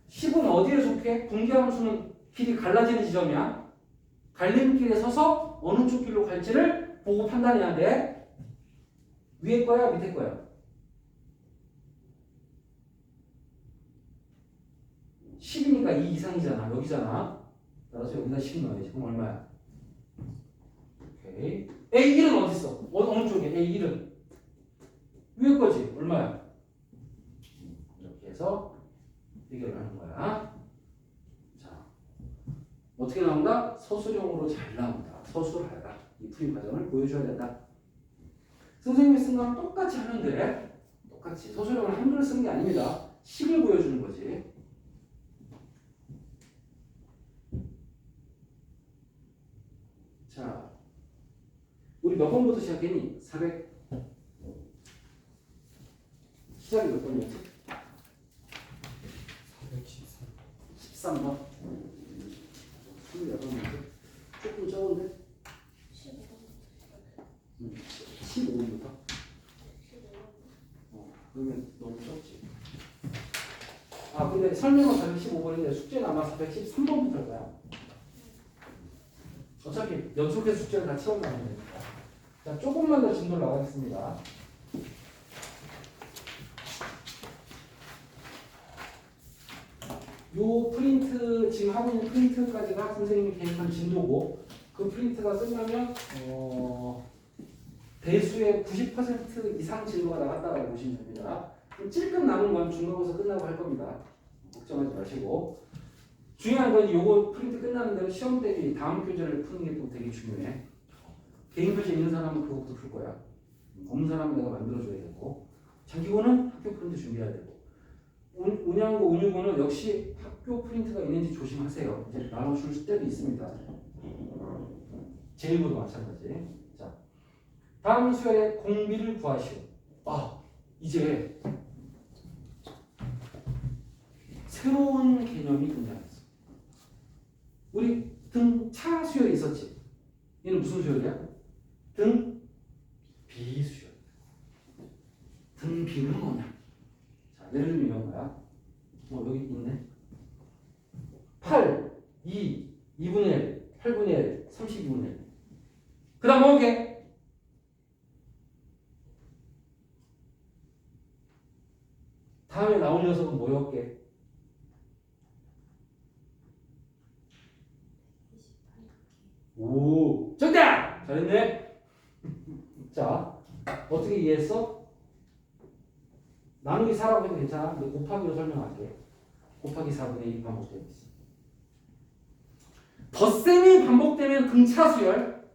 10은 어디에 속해? 분기함수는 길이 갈라지는 지점이야. 갈림길에 서서 어느 쪽 길로 갈지를 보고 판단해야 돼. 위에 거야, 밑에 거야? 10이니까 2 이상이잖아. 여기잖아. 따라서 여기다 10 넣어야지. 그럼 얼마야? 오케이. A1은 어디 있어? 어느 쪽에? A1은 위에 거지. 얼마야? 이렇게 해서 해결을 하는 거야. 자, 어떻게 나온다? 서술형으로 잘 나온다. 서술하라. 이 풀이 과정을 보여줘야 된다. 선생님이 쓴 거랑 똑같이 하면 돼. 똑같이. 서술형은 한글을 쓰는 게 아닙니다. 식을 보여주는 거지. 자, 우리 몇 번부터 시작했니? 400. 시작이 몇 번이었지? 13번. 28번이었지? 조금 적은데? 15번부터? 그러면 너무 적지. 아, 근데 설명은 415번인데 숙제는 아마 413번부터 할 거야. 어차피 연속해서 숙제를 다 채워나가면 되니까. 자, 조금만 더 진도 나가겠습니다. 요 프린트, 지금 하고 있는 프린트까지가 선생님이 계획한 진도고, 그 프린트가 끝나면 대수의 90% 이상 진도가 나갔다고 보시면 됩니다. 찔끔 남은 건 중간고사 끝나고 할 겁니다. 걱정하지 마시고. 중요한 건 요거 프린트 끝나는 대로 시험 대비 다음 교재를 푸는 게 또 되게 중요해. 개인 교재 있는 사람은 그것도 풀 거야. 없는 사람은 내가 만들어줘야 되고, 장기고는 학교 프린트 준비해야 되고, 운양고, 운유고는 역시 학교 프린트가 있는지 조심하세요. 이제 나눠줄 때도 있습니다. 제1고도 마찬가지. 자, 다음 수열의 공비를 구하시오. 아, 이제 새로운 개념이 등장했어. 우리 등차 수열이 있었지. 얘는 무슨 수열이야? 등비 수열. 등비는 뭐냐? 자, 예를 들면 이런 거야. 여기 있네. 8, 2, 2분의 1, 8분의 1, 32분의 1. 그 다음 뭐게? 다음에 나올 녀석은 뭐였게? 오, 정답! 잘했네. 자, 어떻게 이해했어? 나누기 4라고 해도 괜찮아. 근데 곱하기로 설명할게. 곱하기 4분의 1이 반복되고 있어. 덧셈이 반복되면 등차수열,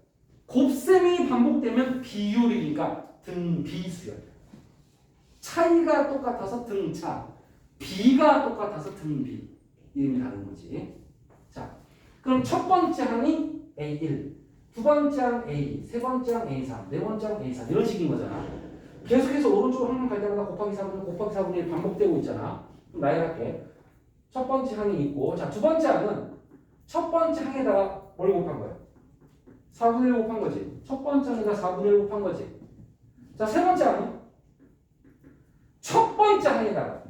곱셈이 반복되면 비율이니까 등비수열. 차이가 똑같아서 등차, 비가 똑같아서 등비. 이름이 다른 거지. 자, 그럼 첫 번째 항이 A1, 두 번째 항 A2, 세 번째 항 A3, 네 번째 항 A4 이런 식인 거잖아. 계속해서 오른쪽으로 항상 갈 때마다 곱하기 4분의 1 곱하기 4분의 1 반복되고 있잖아. 그럼 나열할게. 첫 번째 항이 있고, 자, 두 번째 항은 첫 번째 항에다가 뭘 곱한 거야? 4분의 1 곱한 거지. 첫 번째 항에다 4분의 1 곱한 거지. 자, 세 번째 항은 첫 번째 항에다가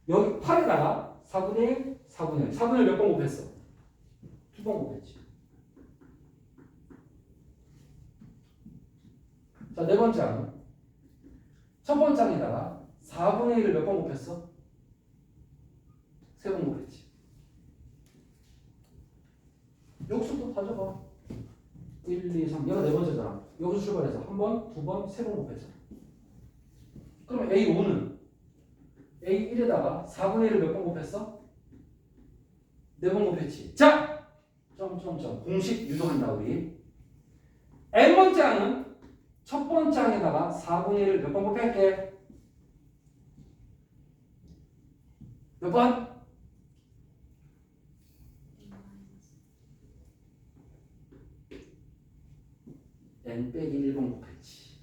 여기 8에다가 4분의 1, 4분의 1. 4분의 1 몇 번 곱했어? 두 번 곱했지. 자, 네 번째 항은 첫 번째 항에다가 4분의 1을 몇 번 곱했어? 세 번 곱했지. 여기서도 다 적어. 1, 2, 3. 얘가 네 번째잖아. 여기서 출발해서 한 번, 두 번, 세 번 곱했잖아. 그러면 A5는 A1에다가 4분의 1을 몇 번 곱했어? 네 번 곱했지. 자! 점점점. 공식 유도한다, 우리. N번째 항은 첫 번째 항에다가 4분의 1을 몇 번 곱할게? 몇 번? N 빼기 1번 곱했지.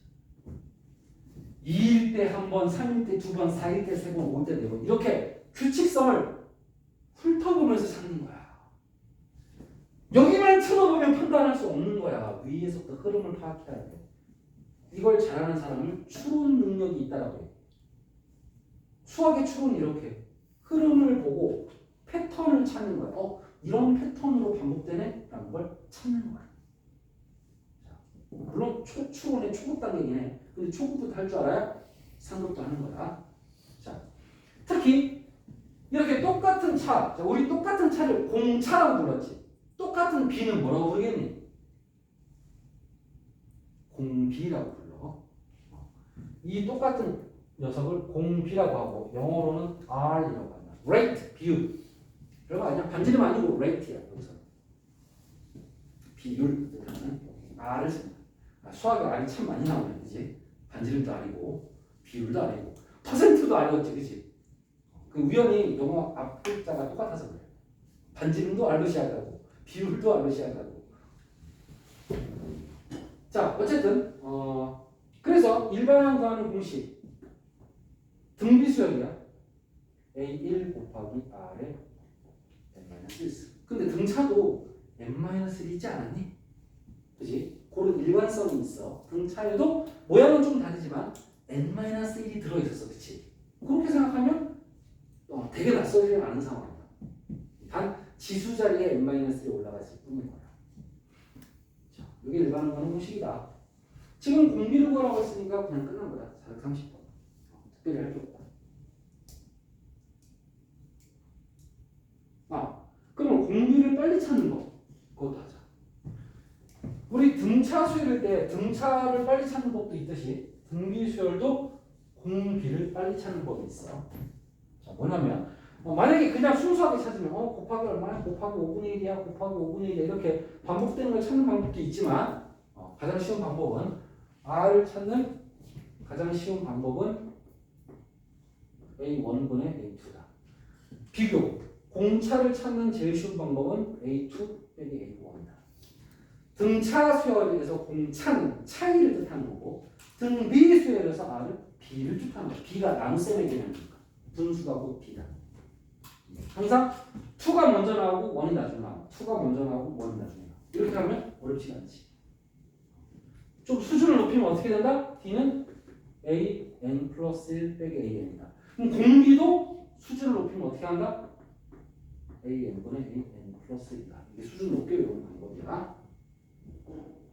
2일 때 한 번, 3일 때 두 번, 4일 때 세 번, 5일 때 네 번. 이렇게 규칙성을 훑어보면서 찾는 거야. 여기만 쳐다보면 판단할 수 없는 거야. 위에서부터 흐름을 파악해야 돼. 이걸 잘하는 사람은 추론 능력이 있다라고 해. 수학의 추론이 이렇게 흐름을 보고 패턴을 찾는 거야. 이런 패턴으로 반복되네? 라는 걸 찾는 거야. 자, 물론 추론의 초급 단계긴 해. 근데 초급부터 할 줄 알아야 상급도 하는 거야. 자, 특히 이렇게 똑같은 차, 자, 우리 똑같은 차를 공차라고 불렀지. 똑같은 비는 뭐라고 부르겠니? 공비라고 불러. 이 똑같은 녀석을 공비라고 하고 영어로는 R이라고 한다. Rate, 비율. 별거 아니야. 반지름 아니고 rate야. 여기서 비율 뜻하는 R을 쓴다. 수학에 R이 참 많이 나오네, 그지? 반지름도 아니고 비율도 아니고 퍼센트도 아니었지, 그지? 그 우연히 영어 앞 글자가 똑같아서 그래. 반지름도 R로 시작하고 비율도 R로 시작하고. 자, 어쨌든 그래서 일반항 구하는 공식 등비수열이야. A1 곱하기 R의 n-1. 근데 등차도 n-1이지 않았니? 그지? 그런 일관성이 있어. 등차에도 모양은 좀 다르지만 n-1이 들어있었어. 그치? 그렇게 생각하면 되게 낯설지 않은 상황이야. 단 지수 자리에 n-1이 올라갔을 뿐인 거야. 자, 이게 일반항 구하는 공식이다. 지금 공비를 구하라고 했으니까 그냥 끝난 거다. 430번. 특별히 할 게 없다. 그러면 공비를 빨리 찾는 거. 그것도 하자. 우리 등차 수열일 때 등차를 빨리 찾는 법도 있듯이 등비 수열도 공비를 빨리 찾는 법이 있어. 자, 뭐냐면 만약에 그냥 순수하게 찾으면 곱하기 얼마야? 곱하기 5분의 1이야? 곱하기 5분의 1이야? 이렇게 반복되는 걸 찾는 방법도 있지만 가장 쉬운 방법은 R을 찾는 가장 쉬운 방법은 A1분의 A2다. 비교. 공차를 찾는 제일 쉬운 방법은 A2 빼기 A1이다. 등차 수열에서 공차는 차이를 뜻하는 거고 등비 수열에서 R은 비를 뜻하는 거야. 비가 나눗셈의 개념이니까. 분수가 곧 비다. 항상 2가 먼저 나오고 1이 나중에 나와. 2가 먼저 나오고 1이 나중에 나와. 이렇게 하면 어렵지가 않지. 좀 수준을 높이면 어떻게 된다? D는 AN 플러스 1 빼기 AN이다. 그럼 공비도 수준을 높이면 어떻게 한다? AN분의 AN 플러스 1이다. 이게 수준 높게 외우는 방법이야.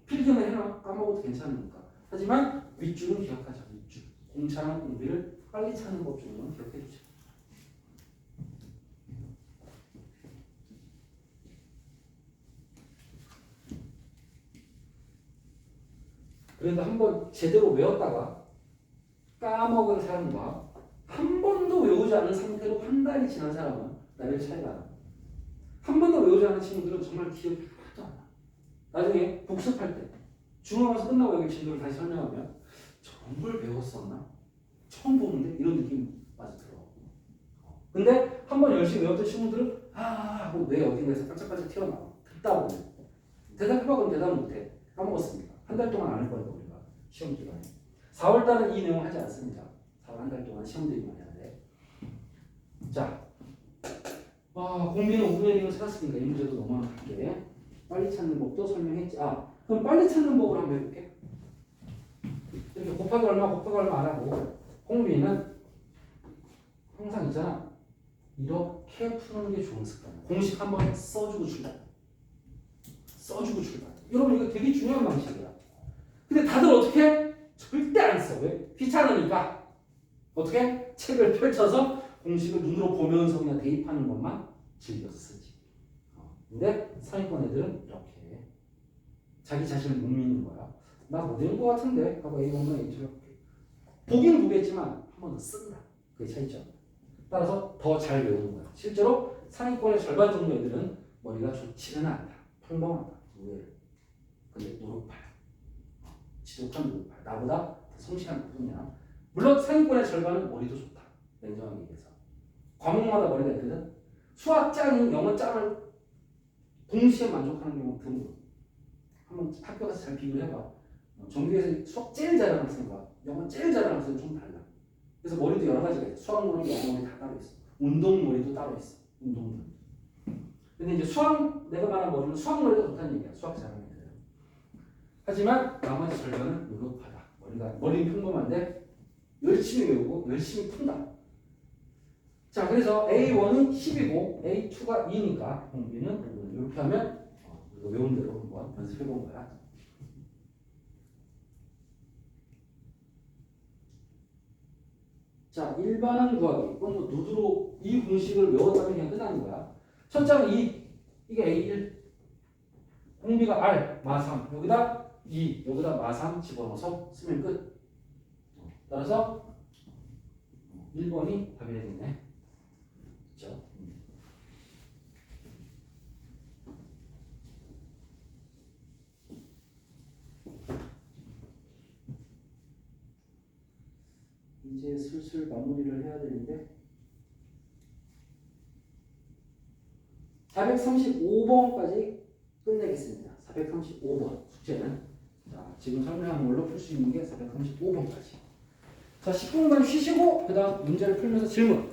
필기는 해놔. 까먹어도 괜찮으니까. 하지만 윗줄은 기억하자. 윗줄. 공차랑 공비를 빨리 찾는 법 정도는 기억해주자. 그런데 한번 제대로 외웠다가 까먹은 사람과 한 번도 외우지 않은 상태로 한 달이 지난 사람은 레벨 차이가 나. 한 번도 외우지 않은 친구들은 정말 기억이 하나도 안 나. 나중에 복습할 때 중앙에서 끝나고 여기 진도를 다시 설명하면 저런 걸 배웠었나? 처음 보는데 이런 느낌 맞아 들어. 근데 한 번 열심히 외웠던 친구들은 하고 뇌 어딘가에서 깜짝깜짝 튀어나와. 듣다 보면 대답해봐. 그럼 대답 못해. 까먹었으니까. 한 달 동안 안 할 거니까 우리가 시험 기간에. 4월달은 이 내용 하지 않습니다. 4월 한 달 동안 시험 대비만 해야 돼. 자, 공비는 5분의 1을 찾았으니까 이 문제도 넘어갈게. 빨리 찾는 법도 설명했지. 그럼 빨리 찾는 법을 한번 해볼게. 이렇게 곱하기 얼마 안 하고 공비는 항상 있잖아. 이렇게 푸는 게 좋은 습관이야. 공식 한번 써주고 출발. 여러분 이거 되게 중요한 방식이야. 근데 다들 어떻게 해? 절대 안 써. 왜? 귀찮으니까. 어떻게? 책을 펼쳐서 공식을 눈으로 보면서 그냥 대입하는 것만 즐겨서 쓰지. 근데 상위권 애들은 이렇게 자기 자신을 못 믿는 거야. 나 못 외운 거 같은데 하고 A 보면 A처럼 보긴 보겠지만 한 번 더 쓴다. 그게 차이죠. 따라서 더 잘 외우는 거야. 실제로 상위권의 절반 정도 애들은 머리가 좋지는 않다. 평범하다. 의외로. 근데 노력파야. 지독한 노력파야. 나보다 더 성실한 분이야. 물론 상위권의 절반은 머리도 좋다. 냉정하게 얘기해서. 과목마다 머리가 있거든. 수학 짱이 영어 짱을 동시에 만족하는 경우 드물어. 한번 학교 가서 잘 비교해봐. 전교에서 수학 제일 잘하는 학생과 영어 제일 잘하는 학생은 좀 달라. 그래서 머리도 여러 가지가 있어. 수학 머리, 영어 머리 다 따로 있어. 운동 머리도 따로 있어. 운동도. 근데 이제 내가 말한 머리는 수학 머리가 좋다는 얘기야. 수학 잘하는 애들. 하지만 나머지 절반은 노력하다. 머리는 평범한데 열심히 외우고 열심히 푼다. 자, 그래서 A1은 10이고 A2가 2니까 공비는 이렇게 하면 이거 외운 대로 한번 연습해 본 거야. 자, 일반항 구하기. 이건 뭐 누드로 이 공식을 외웠다면 그냥 끝나는 거야. 첫장 2, 이게 A1. 공비가 R, 마3. 여기다 2, 여기다 마3 집어넣어서 쓰면 끝. 따라서 1번이 답이 되겠네. 그렇죠? 이제 슬슬 마무리를 해야 되는데 435번까지 끝내겠습니다. 435번 숙제는 자, 지금 설명한 걸로 풀 수 있는 게 435번까지. 자, 10분간 쉬시고 그 다음 문제를 풀면서 질문.